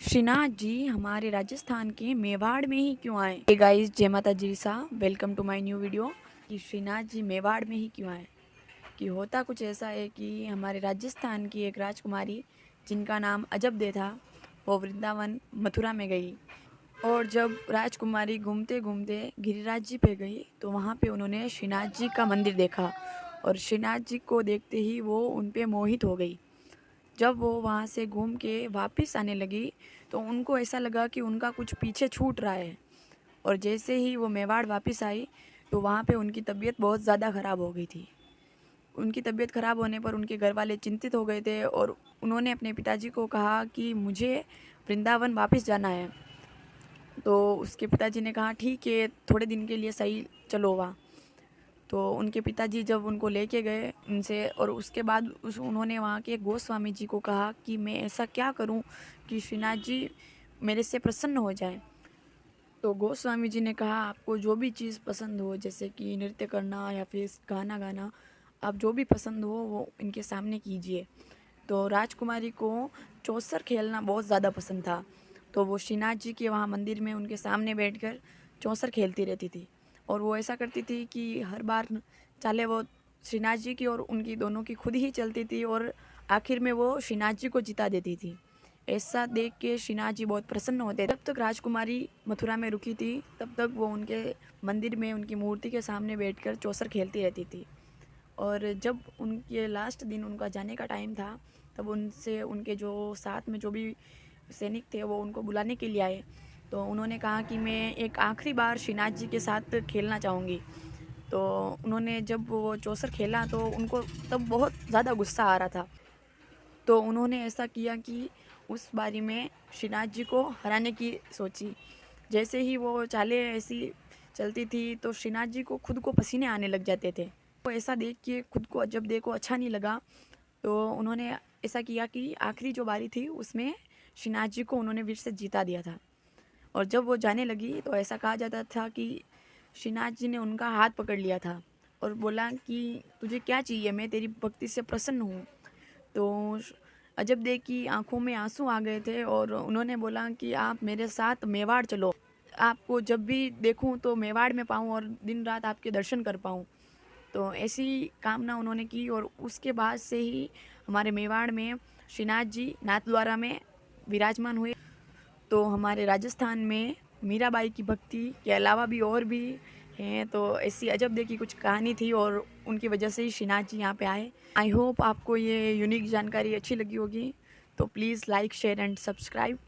श्रीनाथ जी हमारे राजस्थान के मेवाड़ में ही क्यों आए? हे गाइस, जय माता जी सा, welcome to my new video. कि श्रीनाथ जी मेवाड़ में ही क्यों आए? कि होता कुछ ऐसा है कि हमारे राजस्थान की एक राजकुमारी जिनका नाम अजबदे था, वो वृंदावन मथुरा में गई। और जब राजकुमारी घूमते घूमते गिरिराज जी पे गई तो वहाँ पे उन्होंने श्रीनाथ जी का मंदिर देखा और श्रीनाथ जी को देखते ही वो उन पे मोहित हो गई। जब वो वहाँ से घूम के वापस आने लगी तो उनको ऐसा लगा कि उनका कुछ पीछे छूट रहा है। और जैसे ही वो मेवाड़ वापस आई तो वहाँ पे उनकी तबीयत बहुत ज़्यादा ख़राब हो गई थी। उनकी तबीयत ख़राब होने पर उनके घर वाले चिंतित हो गए थे और उन्होंने अपने पिताजी को कहा कि मुझे वृंदावन वापस जाना है। तो उसके पिताजी ने कहा ठीक है, थोड़े दिन के लिए सही, चलो वहाँ। तो उनके पिताजी जब उनको लेके गए उनसे, और उसके बाद उन्होंने वहाँ के गोस्वामी जी को कहा कि मैं ऐसा क्या करूँ कि श्रीनाथ जी मेरे से प्रसन्न हो जाए। तो गोस्वामी जी ने कहा आपको जो भी चीज़ पसंद हो, जैसे कि नृत्य करना या फिर गाना गाना, आप जो भी पसंद हो वो इनके सामने कीजिए। तो राजकुमारी को चौसर खेलना बहुत ज़्यादा पसंद था, तो वो श्रीनाथ जी के वहाँ मंदिर में उनके सामने बैठकर चौसर खेलती रहती थी। और वो ऐसा करती थी कि हर बार चाले वो श्रीनाथ जी की और उनकी दोनों की खुद ही चलती थी और आखिर में वो श्रीनाथ जी को जिता देती थी। ऐसा देख के श्रीनाथ जी बहुत प्रसन्न होते। जब तक राजकुमारी मथुरा में रुकी थी तब तक वो उनके मंदिर में उनकी मूर्ति के सामने बैठकर चौसर खेलती रहती थी। और जब उनके लास्ट दिन उनका जाने का टाइम था तब उनसे उनके जो साथ में जो भी सैनिक थे वो उनको बुलाने के लिए आए। तो उन्होंने कहा कि मैं एक आखिरी बार श्रीनाथ जी के साथ खेलना चाहूँगी। तो उन्होंने जब वो चौसर खेला तो उनको तब बहुत ज़्यादा गुस्सा आ रहा था। तो उन्होंने ऐसा किया कि उस बारी में श्रीनाथ जी को हराने की सोची। जैसे ही वो चालें ऐसी चलती थी तो श्रीनाथ जी को खुद को पसीने आने लग जाते थे। तो ऐसा देख के खुद को जब देखो अच्छा नहीं लगा तो उन्होंने ऐसा किया कि आखिरी जो बारी थी उसमें श्रीनाथ जी को उन्होंने वीर से जीता दिया था। और जब वो जाने लगी तो ऐसा कहा जाता था कि श्रीनाथ जी ने उनका हाथ पकड़ लिया था और बोला कि तुझे क्या चाहिए, मैं तेरी भक्ति से प्रसन्न हूँ। तो अजबदे की आंखों में आंसू आ गए थे और उन्होंने बोला कि आप मेरे साथ मेवाड़ चलो, आपको जब भी देखूं तो मेवाड़ में पाऊं और दिन रात आपके दर्शन कर पाऊं। तो ऐसी कामना उन्होंने की और उसके बाद से ही हमारे मेवाड़ में श्रीनाथ जी नाथद्वारा में विराजमान हुए। तो हमारे राजस्थान में मीराबाई की भक्ति के अलावा भी और भी हैं। तो ऐसी अजब की कुछ कहानी थी और उनकी वजह से ही श्रीनाथ जी यहाँ पे आए। आई होप आपको ये यूनिक जानकारी अच्छी लगी होगी। तो please like share and subscribe.